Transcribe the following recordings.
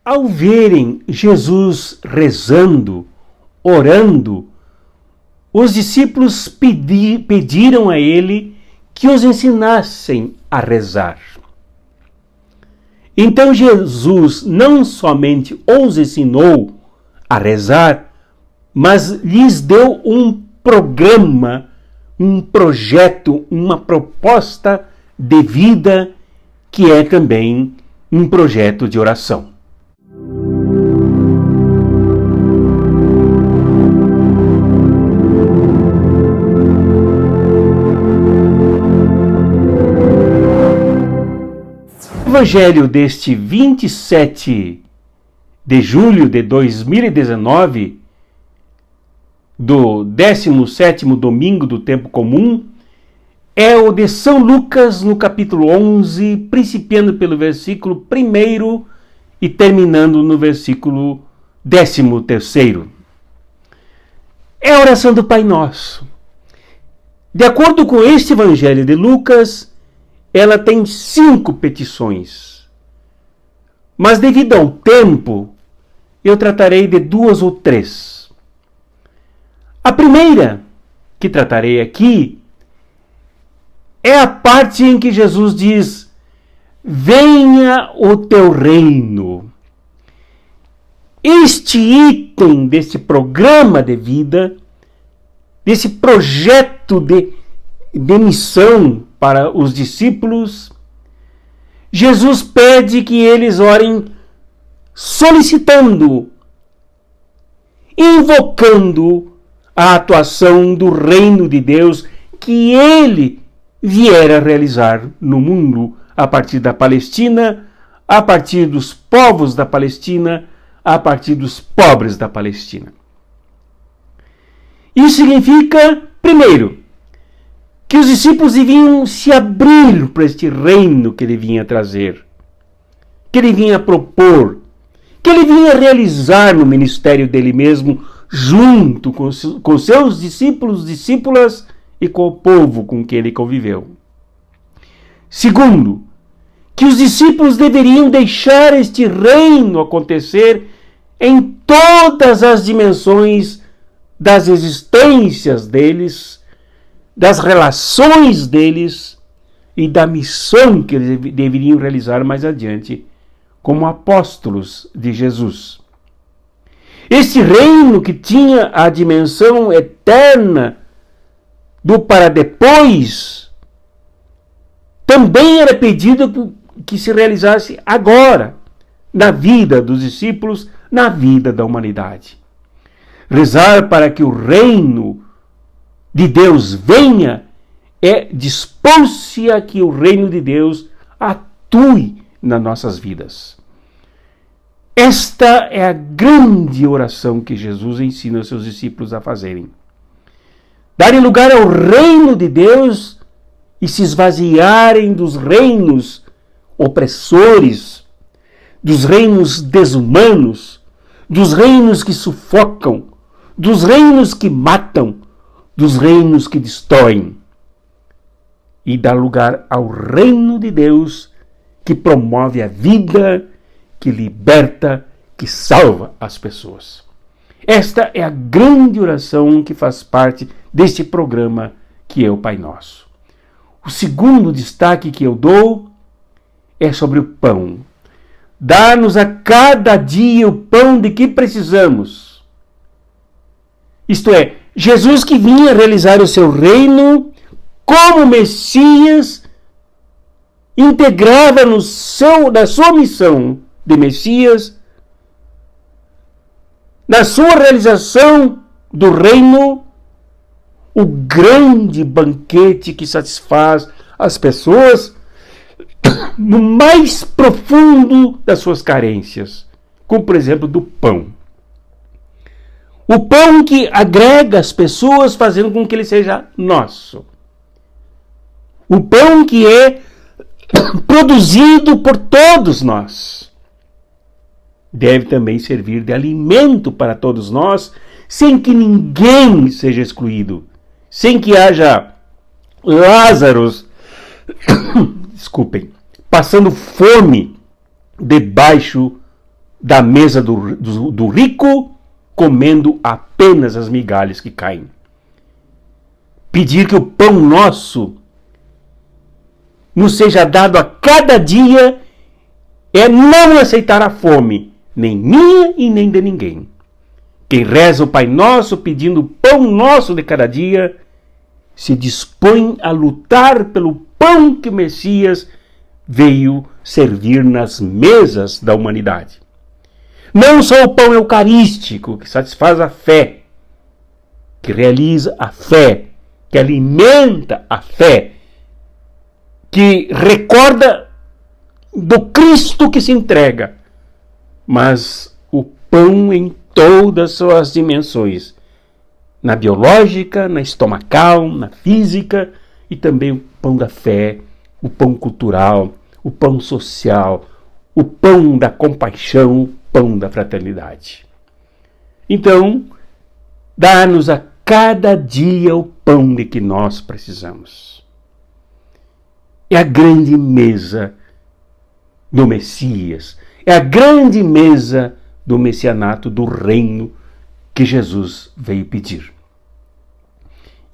Ao verem Jesus rezando, orando, os discípulos pediram a ele que os ensinassem a rezar. Então Jesus não somente os ensinou a rezar, mas lhes deu um programa, um projeto, uma proposta de vida que é também um projeto de oração. O Evangelho deste 27 de julho de 2019, do 17º domingo do tempo comum, é o de São Lucas, no capítulo 11, principiando pelo versículo 1 e terminando no versículo 13º. É a oração do Pai Nosso. De acordo com este Evangelho de Lucas, ela tem 5 petições. Mas devido ao tempo, eu tratarei de 2 ou 3. A primeira que tratarei aqui é a parte em que Jesus diz: venha o teu reino. Este item desse programa de vida, desse projeto de missão para os discípulos, Jesus pede que eles orem solicitando, invocando a atuação do reino de Deus que ele viera realizar no mundo, a partir da Palestina, a partir dos povos da Palestina, a partir dos pobres da Palestina. Isso significa, primeiro, que os discípulos deviam se abrir para este reino que ele vinha trazer, que ele vinha propor, que ele vinha realizar no ministério dele mesmo, junto com seus discípulos, discípulas e com o povo com que ele conviveu. Segundo, que os discípulos deveriam deixar este reino acontecer em todas as dimensões das existências deles, das relações deles e da missão que eles deveriam realizar mais adiante como apóstolos de Jesus. Este reino que tinha a dimensão eterna do para depois também era pedido que se realizasse agora, na vida dos discípulos, na vida da humanidade. Rezar para que o reino de Deus venha é dispor-se a que o reino de Deus atue nas nossas vidas. Esta é a grande oração que Jesus ensina aos seus discípulos a fazerem. Darem lugar ao reino de Deus e se esvaziarem dos reinos opressores, dos reinos desumanos, dos reinos que sufocam, dos reinos que matam, dos reinos que destroem, e dar lugar ao reino de Deus que promove a vida, que liberta, que salva as pessoas. Esta é a grande oração que faz parte deste programa que é o Pai Nosso. O segundo destaque que eu dou é sobre o pão. Dá-nos a cada dia o pão de que precisamos. Isto é, Jesus que vinha realizar o seu reino como Messias, integrava na sua missão de Messias, na sua realização do reino, o grande banquete que satisfaz as pessoas no mais profundo das suas carências, como por exemplo do pão. O pão que agrega as pessoas, fazendo com que ele seja nosso. O pão que é produzido por todos nós. Deve também servir de alimento para todos nós, sem que ninguém seja excluído, sem que haja Lázaros, desculpem, passando fome debaixo da mesa do rico, comendo apenas as migalhas que caem. Pedir que o pão nosso nos seja dado a cada dia é não aceitar a fome, nem minha e nem de ninguém. Quem reza o Pai Nosso pedindo o pão nosso de cada dia, se dispõe a lutar pelo pão que o Messias veio servir nas mesas da humanidade. Não só o pão eucarístico, que satisfaz a fé, que realiza a fé, que alimenta a fé, que recorda do Cristo que se entrega, mas o pão em todas as suas dimensões, na biológica, na estomacal, na física, e também o pão da fé, o pão cultural, o pão social, o pão da compaixão, o pão da fraternidade. Então, dá-nos a cada dia o pão de que nós precisamos. É a grande mesa do Messias, é a grande mesa do messianato, do reino que Jesus veio pedir.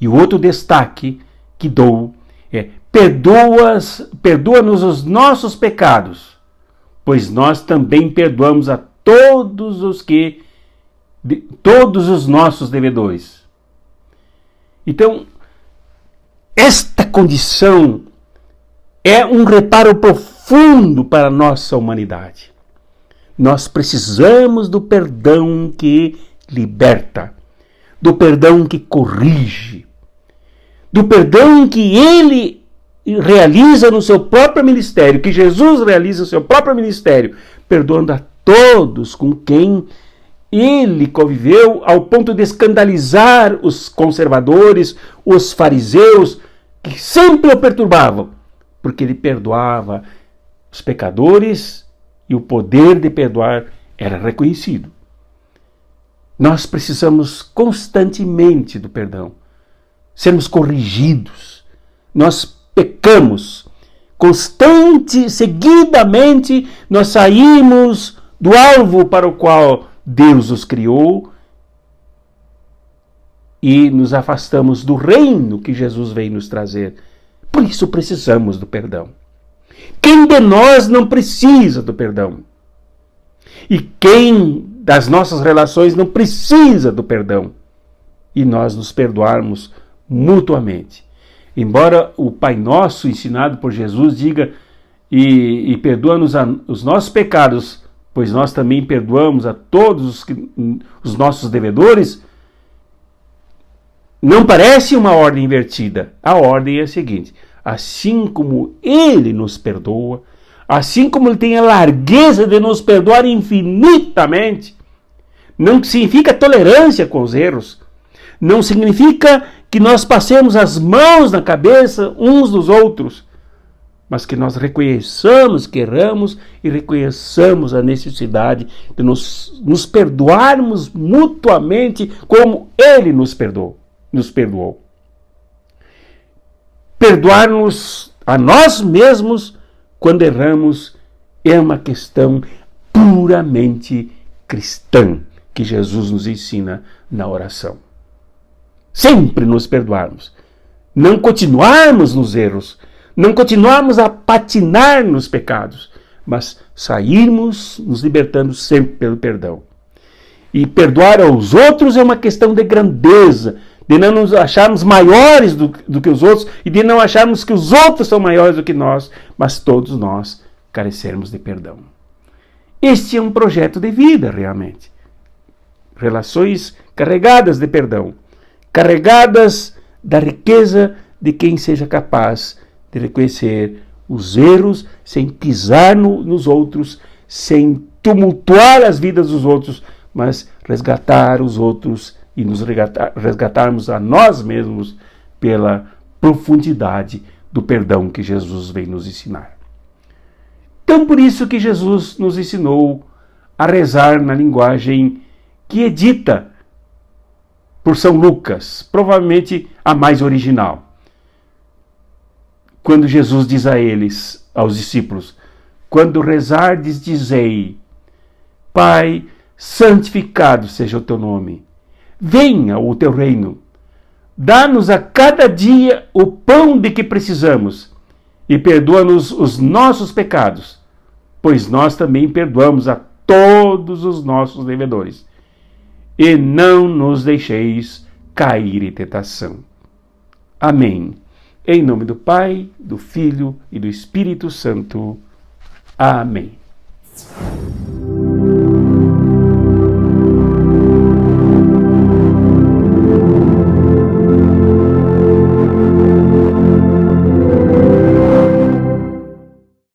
E o outro destaque que dou é: perdoa-nos os nossos pecados, pois nós também perdoamos a todos os nossos devedores. Então, esta condição é um reparo profundo para a nossa humanidade. Nós precisamos do perdão que liberta, do perdão que corrige, do perdão que Ele realiza no seu próprio ministério, que Jesus realiza no seu próprio ministério, perdoando a todos com quem Ele conviveu, ao ponto de escandalizar os conservadores, os fariseus, que sempre o perturbavam, porque Ele perdoava os pecadores e o poder de perdoar era reconhecido. Nós precisamos constantemente do perdão, sermos corrigidos. Nós pecamos seguidamente, nós saímos do alvo para o qual Deus os criou e nos afastamos do reino que Jesus veio nos trazer. Por isso precisamos do perdão. Quem de nós não precisa do perdão? E quem das nossas relações não precisa do perdão? E nós nos perdoarmos mutuamente. Embora o Pai Nosso, ensinado por Jesus, diga: e perdoa-nos os nossos pecados, pois nós também perdoamos a todos os nossos devedores, não parece uma ordem invertida. A ordem é a seguinte: assim como Ele nos perdoa, assim como Ele tem a largueza de nos perdoar infinitamente, não significa tolerância com os erros, não significa que nós passemos as mãos na cabeça uns dos outros, mas que nós reconheçamos que erramos e reconheçamos a necessidade de nos perdoarmos mutuamente como Ele nos perdoou. Perdoar-nos a nós mesmos quando erramos é uma questão puramente cristã que Jesus nos ensina na oração. Sempre nos perdoarmos, não continuarmos nos erros, não continuarmos a patinar nos pecados, mas sairmos nos libertando sempre pelo perdão. E perdoar aos outros é uma questão de grandeza, de não nos acharmos maiores do que os outros e de não acharmos que os outros são maiores do que nós, mas todos nós carecermos de perdão. Este é um projeto de vida, realmente. Relações carregadas de perdão, carregadas da riqueza de quem seja capaz de reconhecer os erros sem pisar nos outros, sem tumultuar as vidas dos outros, mas resgatar os outros e nos resgatarmos a nós mesmos pela profundidade do perdão que Jesus veio nos ensinar. Então, por isso que Jesus nos ensinou a rezar na linguagem que é dita por São Lucas, provavelmente a mais original. Quando Jesus diz a eles, aos discípulos: quando rezardes, dizei: Pai, santificado seja o teu nome. Venha o teu reino. Dá-nos a cada dia o pão de que precisamos e perdoa-nos os nossos pecados, pois nós também perdoamos a todos os nossos devedores. E não nos deixeis cair em tentação. Amém. Em nome do Pai, do Filho e do Espírito Santo. Amém.